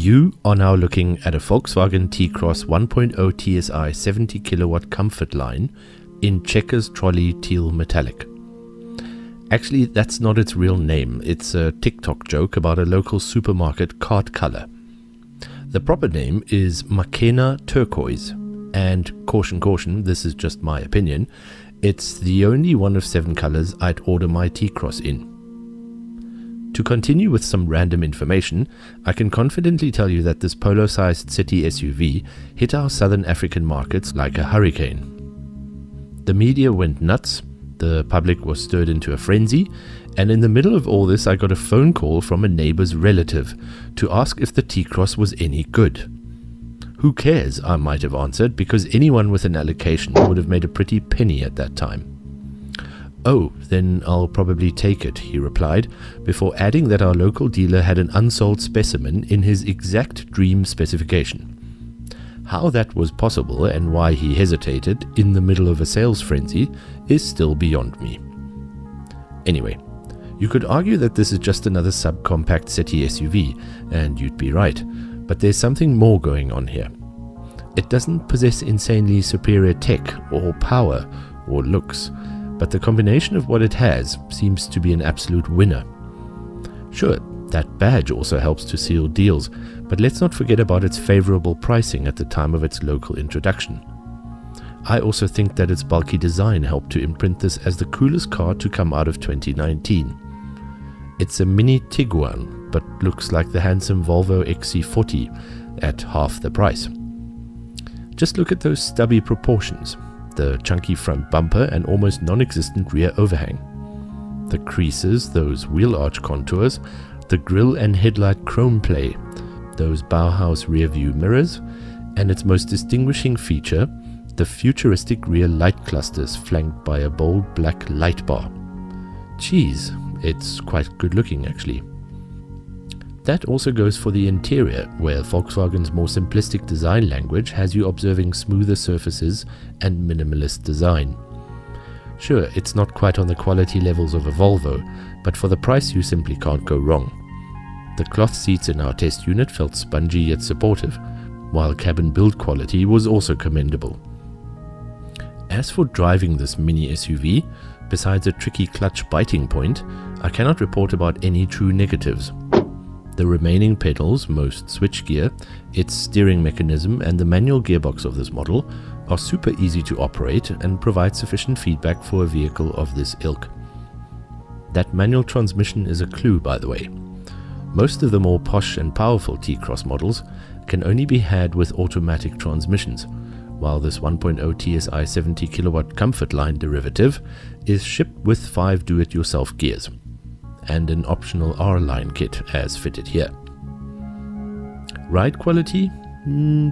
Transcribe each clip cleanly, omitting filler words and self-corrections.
You are now looking at a Volkswagen T-Cross 1.0 TSI 70 kilowatt Comfortline in checkers trolley teal metallic. Actually, that's not its real name. It's a TikTok joke about a local supermarket cart color. The proper name is Makena Turquoise, and caution, this is just my opinion, it's the only one of 7 colors I'd order my T-Cross in. To continue with some random information, I can confidently tell you that this polo-sized city SUV hit our southern African markets like a hurricane. The media went nuts, the public was stirred into a frenzy, and in the middle of all this I got a phone call from a neighbor's relative to ask if the T-Cross was any good. Who cares, I might have answered, because anyone with an allocation would have made a pretty penny at that time. Oh, then I'll probably take it, he replied, before adding that our local dealer had an unsold specimen in his exact dream specification. How that was possible and why he hesitated in the middle of a sales frenzy is still beyond me. Anyway, you could argue that this is just another subcompact city SUV, and you'd be right, but there's something more going on here. It doesn't possess insanely superior tech or power or looks, but the combination of what it has seems to be an absolute winner. Sure, that badge also helps to seal deals, but let's not forget about its favorable pricing at the time of its local introduction. I also think that its bulky design helped to imprint this as the coolest car to come out of 2019. It's a mini Tiguan, but looks like the handsome Volvo XC40 at half the price. Just look at those stubby proportions. The chunky front bumper and almost non-existent rear overhang. The creases, those wheel arch contours, the grille and headlight chrome play, those Bauhaus rear view mirrors, and its most distinguishing feature, the futuristic rear light clusters flanked by a bold black light bar. Geez, it's quite good looking actually. That also goes for the interior, where Volkswagen's more simplistic design language has you observing smoother surfaces and minimalist design. Sure, it's not quite on the quality levels of a Volvo, but for the price you simply can't go wrong. The cloth seats in our test unit felt spongy yet supportive, while cabin build quality was also commendable. As for driving this mini SUV, besides a tricky clutch biting point, I cannot report about any true negatives. The remaining pedals, most switchgear, its steering mechanism and the manual gearbox of this model are super easy to operate and provide sufficient feedback for a vehicle of this ilk. That manual transmission is a clue, by the way. Most of the more posh and powerful T-Cross models can only be had with automatic transmissions, while this 1.0 TSI 70 kilowatt Comfortline derivative is shipped with 5 do-it-yourself gears and an optional R-Line kit as fitted here. Ride quality?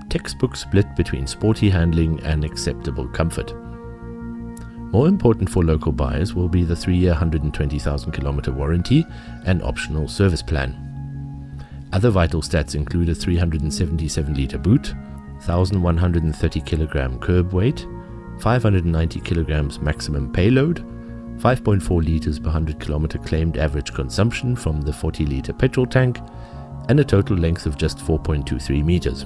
Textbook split between sporty handling and acceptable comfort. More important for local buyers will be the 3-year 120,000 kilometer warranty and optional service plan. Other vital stats include a 377 litre boot, 1,130 kilogram curb weight, 590 kilograms maximum payload, 5.4 litres per 100 kilometer claimed average consumption from the 40 litre petrol tank, and a total length of just 4.23 meters.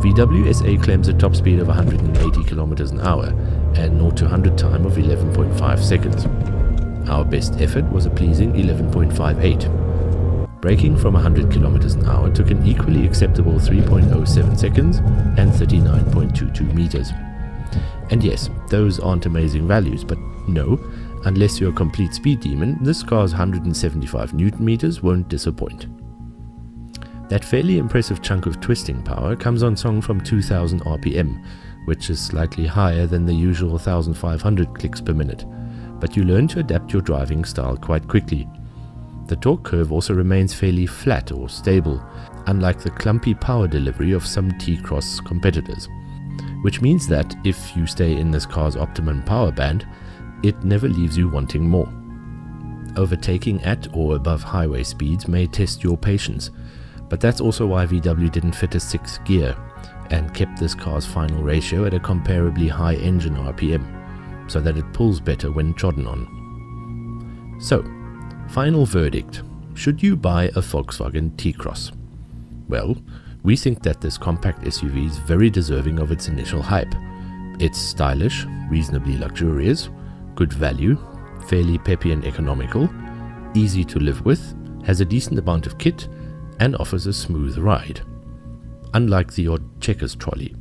VW SA claims a top speed of 180 kilometers an hour and 0 to 100 time of 11.5 seconds. Our best effort was a pleasing 11.58. Braking from 100 kilometers an hour took an equally acceptable 3.07 seconds and 39.22 meters. And yes, those aren't amazing values, but no, unless you're a complete speed demon, this car's 175 Newton meters won't disappoint. That fairly impressive chunk of twisting power comes on song from 2000 RPM, which is slightly higher than the usual 1500 clicks per minute, but you learn to adapt your driving style quite quickly. The torque curve also remains fairly flat or stable, unlike the clumpy power delivery of some T-Cross competitors, which means that if you stay in this car's optimum power band, it never leaves you wanting more. Overtaking at or above highway speeds may test your patience, but that's also why VW didn't fit a 6th gear and kept this car's final ratio at a comparably high engine RPM, so that it pulls better when trodden on. So, final verdict: should you buy a Volkswagen T-Cross? Well, we think that this compact SUV is very deserving of its initial hype. It's stylish, reasonably luxurious, good value, fairly peppy and economical, easy to live with, has a decent amount of kit, and offers a smooth ride. Unlike the odd Checkers trolley.